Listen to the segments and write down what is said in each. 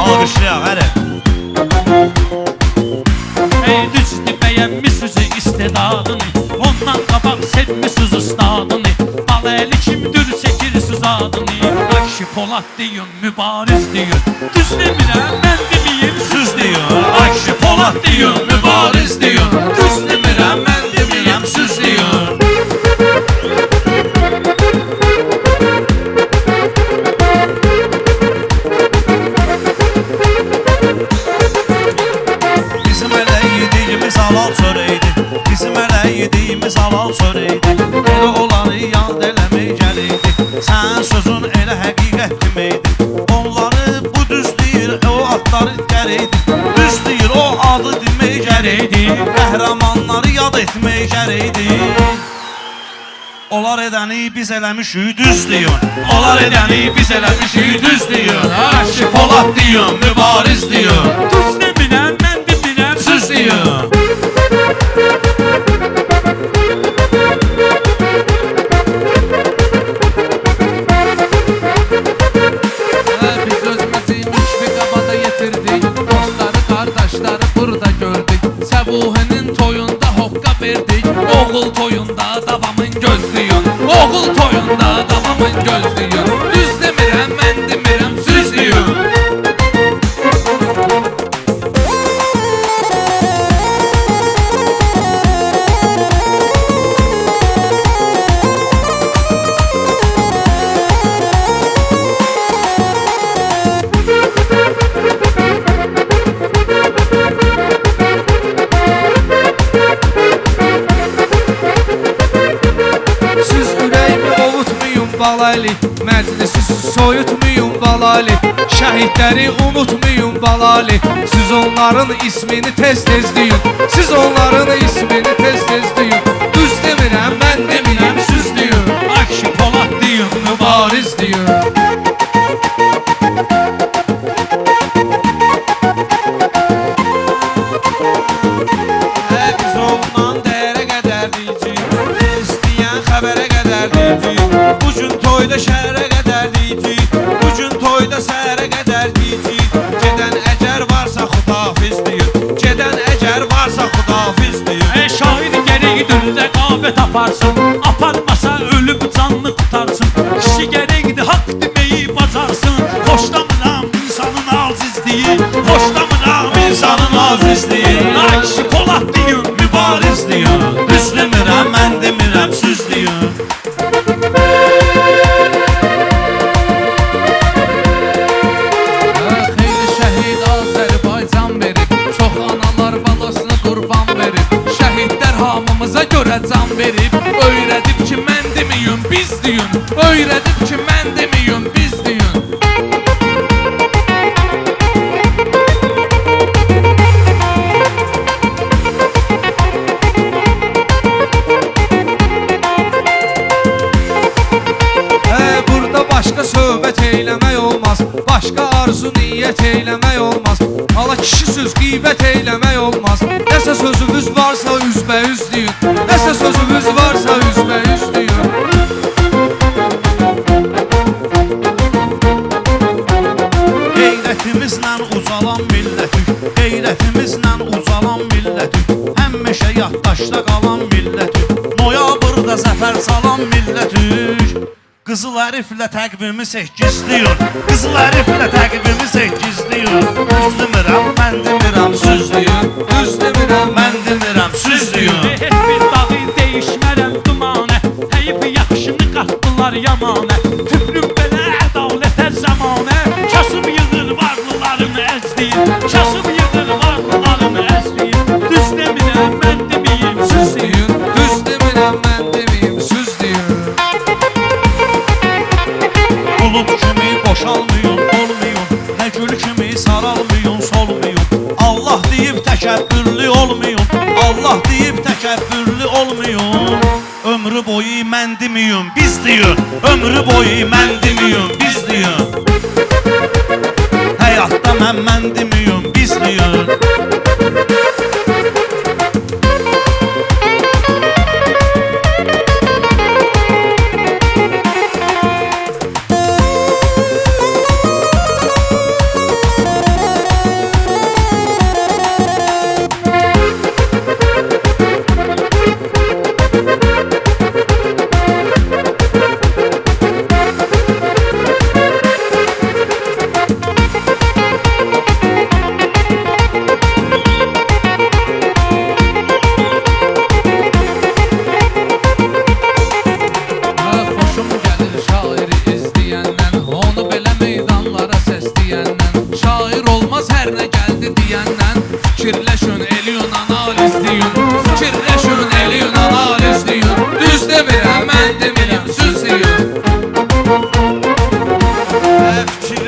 Alkışlayaq, hələ. Düzdür bəyənmişsiniz istedadını, ondan qabaq sevmişsiniz ustadını. Baləli kimdir çəkirsiniz adını, Akşi Polad deyin, mübariz deyin. Düz demirəm, mən deməyim, siz deyin. Akşi Polad deyin, mübariz deyin. Düz demirəm, mən deməyim, siz deyin. Halal çörəydi, bizim hələ yediyimiz halal çörəydi. Elə olanı yad eləmək gəliydi, sənin sözün elə həqiqət deməkdi. Onları bu düz deyir, o adları gərəkdi. Düz deyir, o adı demək gərəkdi. Qəhrəmanları yad etmək gərəkdi. Onlar edəni biz eləmişik, düz deyin. Onlar edəni biz eləmişik, düz deyin. Akşi Polad deyin, mübariz deyin. Düz demirəm, mən demirəm, siz deyin. Biz özümüzü müşfik qabada yetirdik, dostları, qardaşları burada gördük. Səbuhinin toyunda hoqqa verdik, oğul toyunda davamın gözləyin. Oğul toyunda davamın gözləyin. Düz demirəm, mən demirəm, siz deyin. Balali, məclisi soyutmayın balali. Şəhidləri unutmayın balali. Siz onların ismini tez-tez deyin. Siz onların ismini tez-tez deyin. Düz demirəm, mən demirəm, siz deyin. Akşi Polad deyin, mübariz deyin. Biz ondan dəyərə qədər deyəcəyik, istəyən xəbərə qədər deyəcəyik. Bu gün toyda şəhərə qədər deyəcəyik, bu gün toyda səhərə qədər deyəcəyik. Gedən əgər varsa xudafiz deyin, gedən əgər varsa xudafiz deyin. Şahid gərəkdir rəqabət aparsın, aparmasa ölüb canını qutarsın. Kişi gərəkdir haqq deməyi bacarsın. Xoşlamıram insanın azizliyi, xoşlamıram insanın azizliyi. Akşi Polad deyin, mübariz deyin. Düz demirəm, mən demirəm, siz deyin. Xeyli şəhid Azərbaycan verib, çox analar balasını qurban verib. Şəhidlər hamımıza görə can verib, öyrədib ki, mən deməyim, biz deyin. Öyrədib ki, mən deməyim, biz deyin. Burada başqa söhbət eyləmək olmaz, başqa arzu niyyət eyləmək olmaz. Hala kişi söz qeybət eyləmək olmaz. Nəsə sözümüz varsa üzbəyüz deyin. Nəsə sözümüz varsa üzbəyüz deyin. Qeyrətimizlə uzalan millətük, qeyrətimizlə uzalan millətük. Həmişə yaddaşda qalan millətük, noyabrda zəfər salan millətük. Qızıl hərflə təqvimi 8 deyin, qızıl hərflə təqvimi 8 deyin. Düz demirəm, mən demirəm, siz deyin. Düz demirəm, Mən demirəm, siz deyin. Heç bir dağı değişmərəm dumanə, həyib yaxşını qatdılar yamanə. Tüpürüm belə ədalətə zəmanə, kasıb yığır varlıların əzliyim, kasıb yığır varlıların əzliyim. Düz demirəm, mən deməyim, siz deyin. düz demirəm, mən deməyim, siz deyin. Bulut kimi boşalmayın, olmayın, nə gül kimi saralmayın, solmayın. Allah deyib təkəbbürlü olmayın, Allah deyib təkəbbürlü olmayın. Ömrü boyu mən deməyim, biz deyin. Ömrü boyu mən deməyim, biz deyin.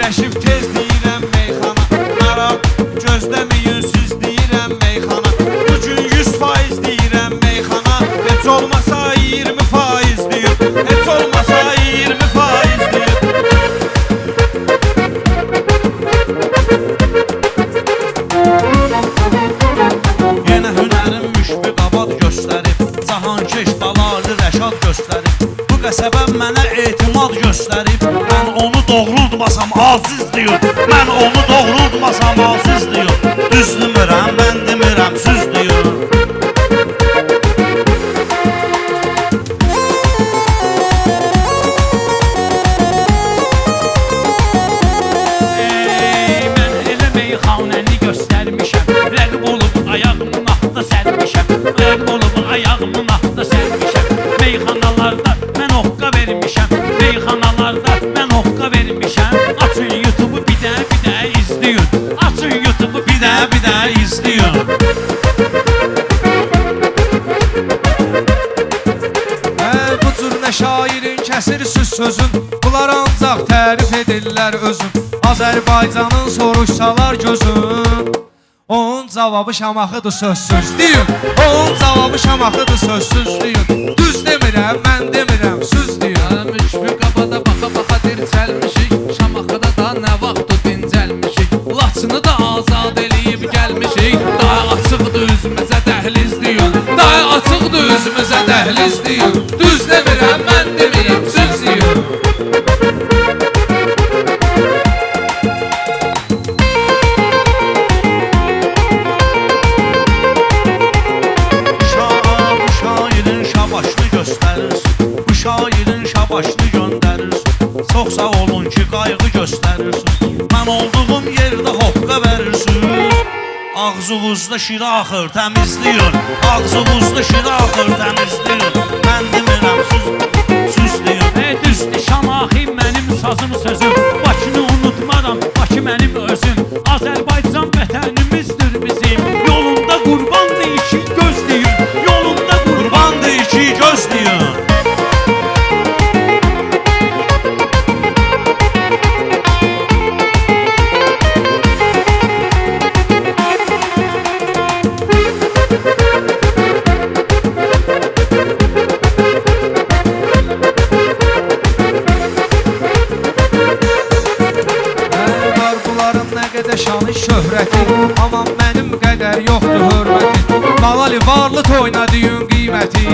Öyrəşib tez deyirəm meyxana. Maraq gözləməyin siz deyirəm meyxana. Bugün 100% deyirəm meyxana. Heç olmasa 20% deyir. Heç olmasa 20% deyir. Yenə hünərin müşfiq abad göstərib, Cahankeş Dalalı Rəşad göstərib. Bu qəsəbə mənə etimad göstərib. Mən onu doğrultmasam aziz deyir. Mən onu doğrultmasam aziz deyir. Düz demirəm, mən demirəm, süz deyir. Mən elə meyxanəni göstərmişəm. Rəqb olub ayağımın altında sərmişəm. Rəqb olub ayağımın altında sərmişəm. Meyxanalarda mən oqqa vermişəm. Meyxanalarda mən oqqa vermişəm. Açın YouTube-u bir də izləyin. Açın YouTube-u bir də izləyin. Bu cür nə şairin kəsir sözün. Bunlar ancaq tərif edirlər özün. Azərbaycanın soruşsalar gözün. Onun cavabı Şamaxıdır sözsüz deyin. Onun cavabı Şamaxıdır sözsüz deyin. Düz demirəm, mən demirəm, süz deyin. Müşfiq abada baxa-baxa dirçəlmişik. Şamaxıda da nə vaxtdır dincəlmişik. Laçını da azad eləyib gəlmişik. Daha açıqdır üzümüzə dəhliz deyin. Daha açıqdır üzümüzə dəhliz deyin. Düz demirəm, mən demirəm, süz deyin. Bu şairin şabaşını göstərirsin. Bu şairin şabaşını göndərirsin. Çox sağ olun ki qayğı göstərirsin. Mən olduğum yerdə hoqqa verirsiniz. Ağzınızda şira axır təmizləyin. Ağzınızda şira axır təmizləyin. Mən demirəm, süz deyin. Düzdür Şamaxı mənim sazım sözüm. Bakını unutmaram, Bakı mənim özüm. Azərbaycan vətənimizdir bizim. Yolunda qurbandır iki gözləyin. Yolunda Qurbandır iki göz deyin. Var bunların nə qədər şanı şöhrəti. Aman mənim qədər yoxdur hörməti. Malali varlı toyna deyin qiyməti.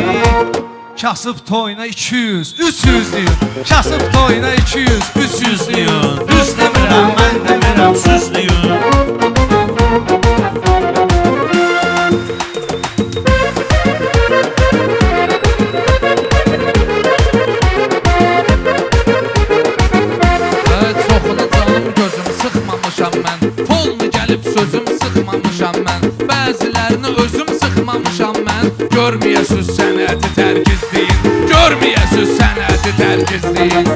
Kasıb toyna 200, 300 deyin. Kasıb toyna 200, 300 deyin. Düz demirəm, mən demirəm, süz deyin. Çoxunu canım gözüm sıxmamışam mən. Folmu gəlib sözüm sıxmamışam mən. Bəzilərini özüm sıxmamışam mən. Görməyəsiz sənəti tərkizləyin. Görməyəsiz sənəti tərkizləyin.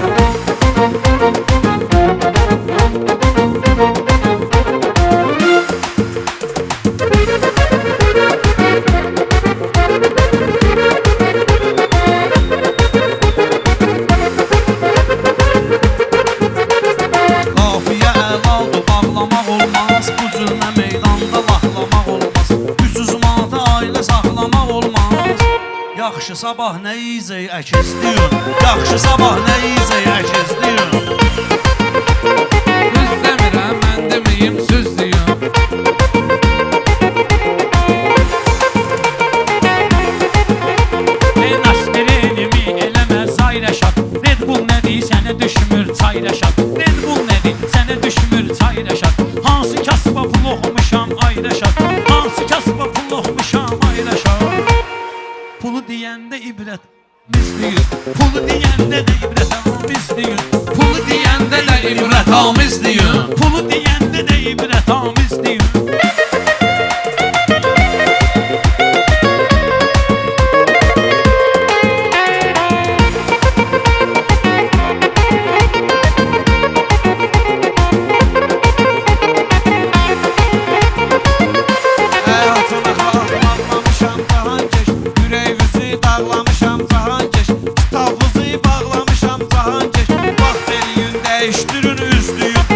Qafiyə əladır, bağlamaq olmaz. Bu cürlə meydanda laxlamaq olmaz. 300 manata ailə saxlamaq olmaz. Yaxşı sabah nə yiyəcək əkizləyin. Yaxşı sabah nə yiyəcək əkizləyin. Düz demirəm, mən deməyim, süz deyin. Naşdirenimi eləmə Zay Rəşad. Red Bull nədir sənə düşmür Çay Rəşad. Red Bull nədir sənə düşmür Çay Rəşad. Hansı kasıba pul oxumuşam ay Rəşad. Hansı kasıba pul oxumuşam ay Rəşad. Pulu deyəndə ibrət bizliyir. Pulu deyəndə də ibrət bizliyir. Pulu deyəndə də ibrət amiz deyin. Pulu deyəndə də ibrət amizdir. Həyatını xalqlanmamışam Cahankeş. Ürəyinizi dağlamışam Cahankeş. Kitabınızı bağlamışam Cahankeş. Vaxt eləyin, dəyişdirin üzdüyün.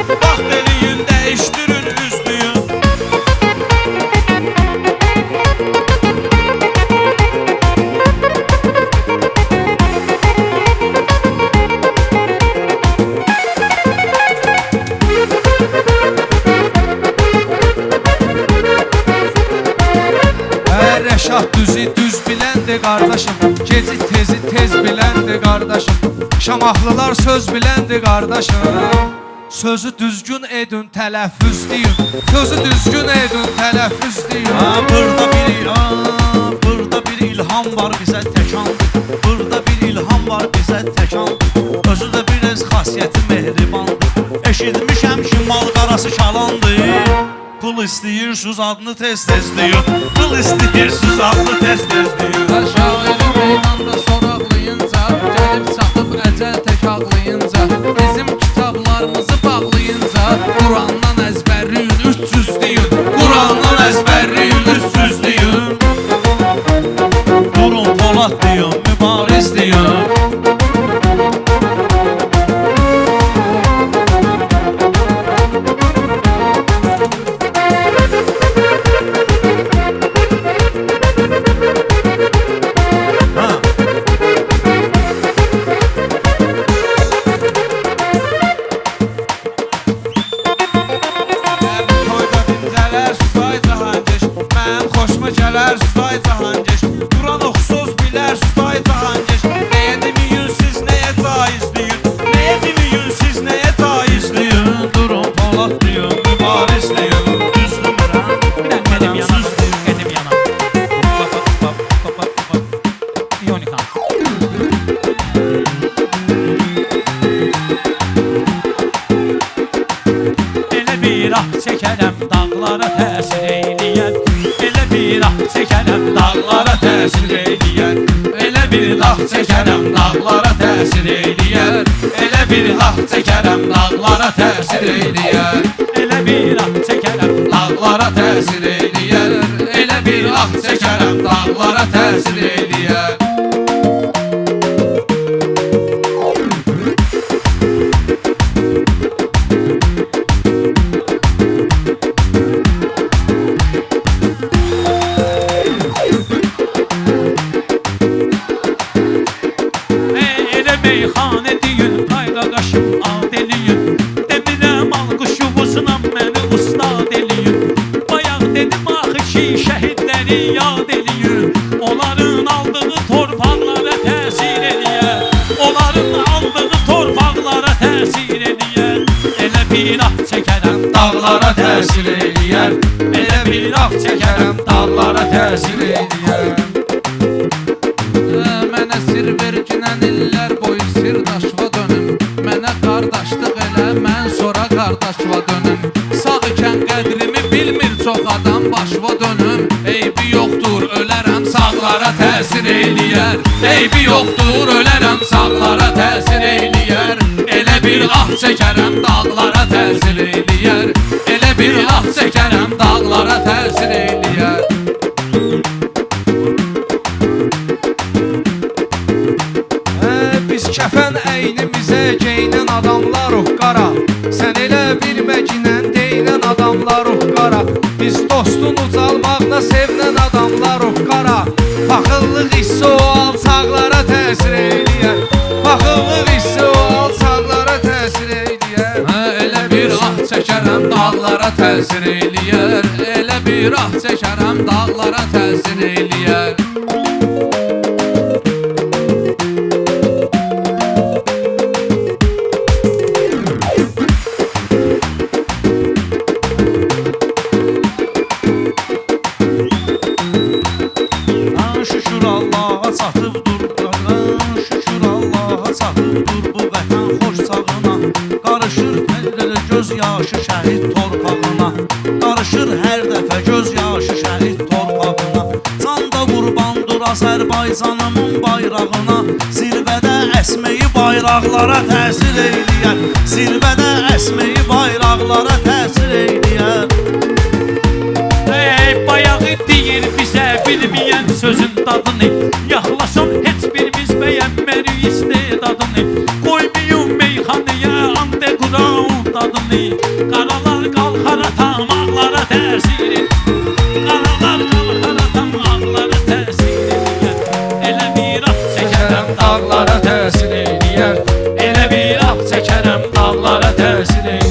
Padşah düzü düz biləndir qardaşım, geci tezi tez biləndir qardaşım, Şamahlılar söz biləndir qardaşım. Sözü düzgün edin, tələffüz deyin, sözü düzgün edin, tələffüz deyin. Burada bir ilham var bizə təkan, burada bir ilham var bizə təkan. Özü də biraz xasiyyəti mehribandır. Eşitmişəm ki, mal qarası şalandır. Pul istəyirsiniz adını tez-tez deyin, pul istəyirsiniz adını tez-tez deyin. Hər şairi meydanda soraqlayınca, gəlib çatıb əcəl tək ağlayınca, bizim kitablarımızı bağlayınca, Qurandan əzbərliyin 300 deyin, Qurandan əzbərliyin 300 deyin. Durun Polat deyin, mübariz deyin. Xoşuma gələr Süzay Cahangeş, Quran oxusuz bilər Süzay Cahangeş. Nəyə deməyin siz, nəyə caiz deyin, nəyə deməyin siz, nəyə caiz deyin. Durun Polat deyin, mübariz deyin. Düz demirəm, Qədim yanam, söz deyin. qədim yanam. Yonika. Elə bir ah çəkərəm dağlara təsir eyləyər. Elə bir ah çəkərəm dağlara təsir eyləyər. Elə bir ah çəkərəm dağlara təsir eyləyər. Elə bir ah çəkərəm dağlara təsir eyləyər. Elə bir ah çəkərəm dağlara təsir eyləyər. Elə bir ah çəkərəm dağlara təsir eyləyər. Meyxanə deyin, qayqa qaşım ad eləyin. Demirəm alqışımızla məni ustad eləyin. Bayaq dedim axı ki, şəhidləri yad eləyin. Onların aldığı torpaqlara təsir eləyər. Onların aldığı torpaqlara təsir eləyər. Elə bir ah çəkərəm dağlara təsir eləyər. Elə bir ah çəkərəm dağlara təsir eləyər. Mənə sir verginən illər boyu sirdaşva dönüm. Mənə qardaşlıq elə, mən sonra qardaşva dönüm. Sağ ikən qədrimi bilmir çox adam başva dönüm. Eybi yoxdur, ölərəm sağlara təsir eləyər. Eybi yoxdur, ölərəm sağlara təsir eləyər. Elə bir ah çəkərəm dağlara təsir eləyər. Elə bir ah çəkərəm dağlara təsir eləyər. Biz kəfən əynimizə geyinən adamlar qara, sən elə bilməginən deyinən adamlar qara. Biz dostun ucalmaqla sevinən adamlar qara. Paxıllıq hissi o alçaqlara təsir eləyər. Paxıllıq hissi o alçaqlara təsir eləyər. Elə bir ah çəkərəm dağlara təsir eləyər. Elə bir ah çəkərəm dağlara təsir eləyər. Şükür Allaha çatıb dur, şükür Allaha çatıb dur bu vətən xoş sağına. Qarışır hər göz yaşı şəhid torpağına, qarışır hər dəfə göz yaşı şəhid torpağına. Can da qurbandır Azərbaycanımın bayrağına, zirvədə əsməyi bayraqlara təsir eyləyər. Zirvədə əsməyi bayraqlara təsir eyləyər. Bayağı deyir bizə bilməyən sözün dadını, yaxlasam heç birimiz bəyənmərik istedadını. Qoymayın meyxanəyə underground dadını, qaralar qalxar atam ağlara təsir edir. Qaralar qalxar atam ağlara təsir edir. Elə bir ah çəkərəm dağlara təsir edir. Elə bir ah çəkərəm dağlara təsir edir.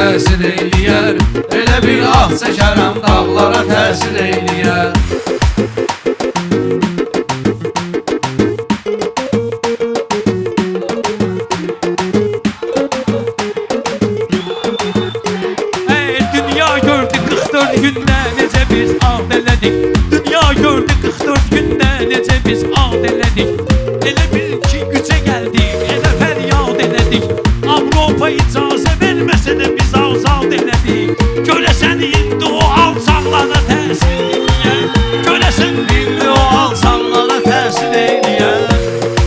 təsir eyləyər. Elə bir ah çəkərəm dağlara təsir eyləyər. Dünya gördü 44 günde necə biz ağd elədik. Dünya gördü 44 günde necə biz ağd elədik. Elə bil ki gücə gəldik, elə fəryad elədik. Avropa icazə verməsə də biz azad elədik. Görəsən indi o alçaqlara təsir eləyər. Görəsən indi o alçaqlara təsir eləyər.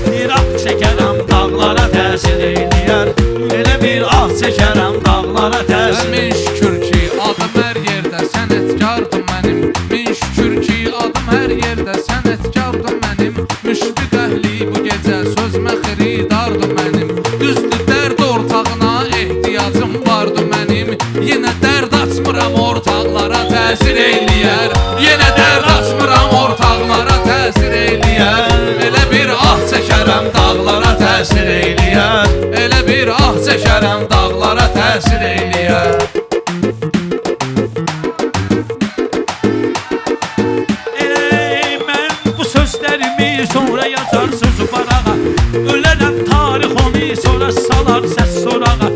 Bir ah çəkərəm dağlara təsir eləyər. Elə bir ah çəkərəm dağlara təsir eləyər. Min şükür ki adım hər yerdə sənətkardım mənim. Min şükür ki adım hər yerdə sənətkardım mənim. Müşfiq əhli bu gecə sözmə xiridardım mənim. Düzdür dərd ortağına ehtiyacım vardı mənim. Yenə dərd açmıram ortaqlara təsir eyləyər. Yenə dərd açmıram ortaqlara təsir eyləyər. Elə bir ah çəkərəm dağlara təsir eyləyər. Elə bir ah çəkərəm dağlara təsir eyləyər. Sonra yazar sözü barağa. Ölərəm tarix onu sonra salar səs sorağa.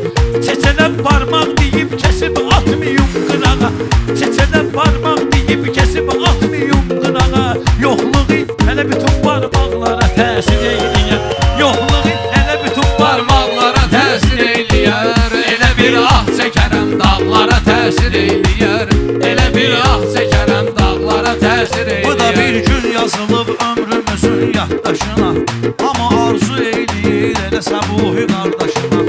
Çeçələm parmaq deyib kəsib atmayım qırağa. Çeçələm parmaq deyib kəsib atmayım qırağa. Yoxluğu hələ bütün parmaqlara təsir eyləyər. Yoxluğu hələ bütün parmaqlara təsir eyləyər. Elə bir ah çəkərəm dağlara təsir eyləyər. Elə bir ah çəkərəm dağlara təsir eyləyər. Bu da bir gün yazılıb ömrümüzün yaddaşına. Amma arzu eyləyir elə Səbuhi qardaşına.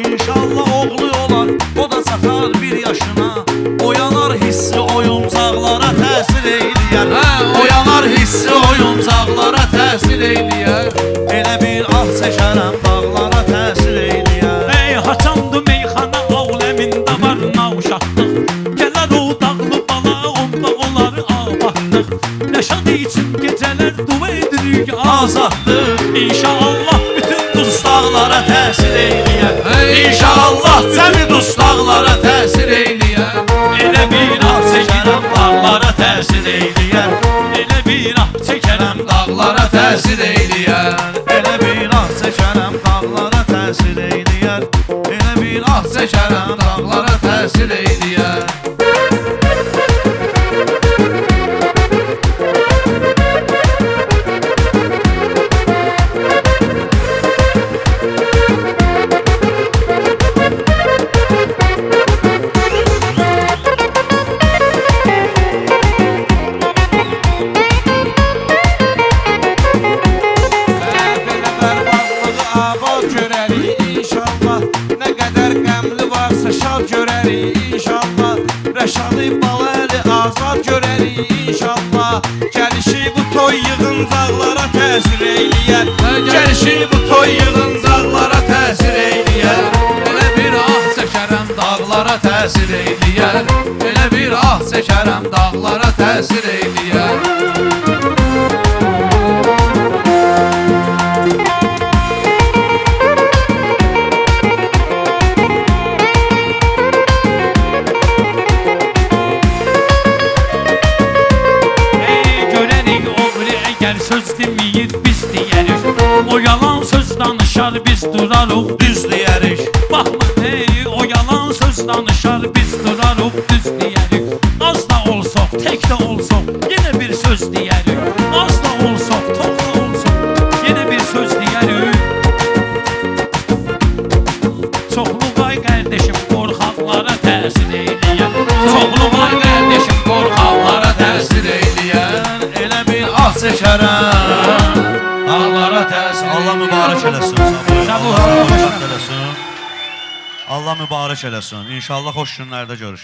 İnşallah oğlu olar, o da çatar bir yaşına. Oyanar hissi oyuncaqlara təsir eyləyər. Oyanar hissi oyuncaqlara təsir eyləyər. Elə bir ah çəkərəm dağlara təsir eyləyər. Ey haçandı meyxana aləmində var navşatlıq. Gələr o dağlı bala onda olar abadlıq. Nəşad için gecələr dua edirik azadlıq. İnşallah bütün dustaqlara təsir eyləyər. İnşallah cəmi dustaqlara təsir eyləyər. Elə bir ah çəkərəm dağlara təsir eyləyər. Elə bir ah çəkərəm Dağlara təsir eyləyər. Elə bir ah çəkərəm dağlara təsir eyləyər. Elə bir ah Çəkərəm dağlara təsir eyləyər. İnşallah Rəşadı Balaəli azad görərik inşallah. Gəlişi bu toy yığıncaqlara təsir eyləyər. Gəlişi bu toy yığıncaqlara təsir eyləyər. Elə bir ah çəkərəm dağlara təsir eyləyər. Elə bir ah çəkərəm dağlara təsir eyləyər. Söz deməyir biz deyərik. O yalan söz danışar biz durarıq düz deyərik. Baxma ey o yalan söz danışar biz durarıq düz deyərik. Az da olsaq tek də olsaq yenə bir söz deyərik. Az da olsaq tok da olsaq yenə bir söz deyərik. Çoxluğay qardeşim qorxaqlara təsir eyləyər. Çoxluğay qardeşim qorxaqlara təsir eyləyər. Elə bir ah çəkərəm dağlara təsir. Allah mübarək eləsin. Allah mübarək eləsin. Allah mübarək eləsin. İnşallah xoş günlərdə görüşürük.